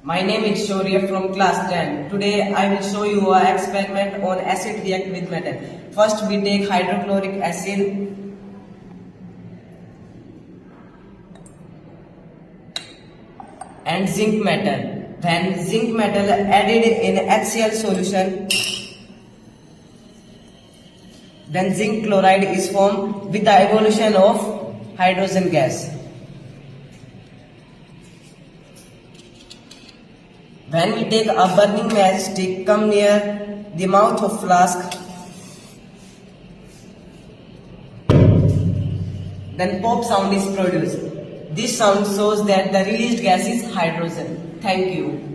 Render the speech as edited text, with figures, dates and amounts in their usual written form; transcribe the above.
My name is Shaurya from class 10. Today I will show you an experiment on acid react with metal. First we take hydrochloric acid and zinc metal. When zinc metal added in HCl solution, then zinc chloride is formed with the evolution of hydrogen gas. When we take a burning matchstick, come near the mouth of flask, then pop sound is produced. This sound shows that the released gas is hydrogen. Thank you.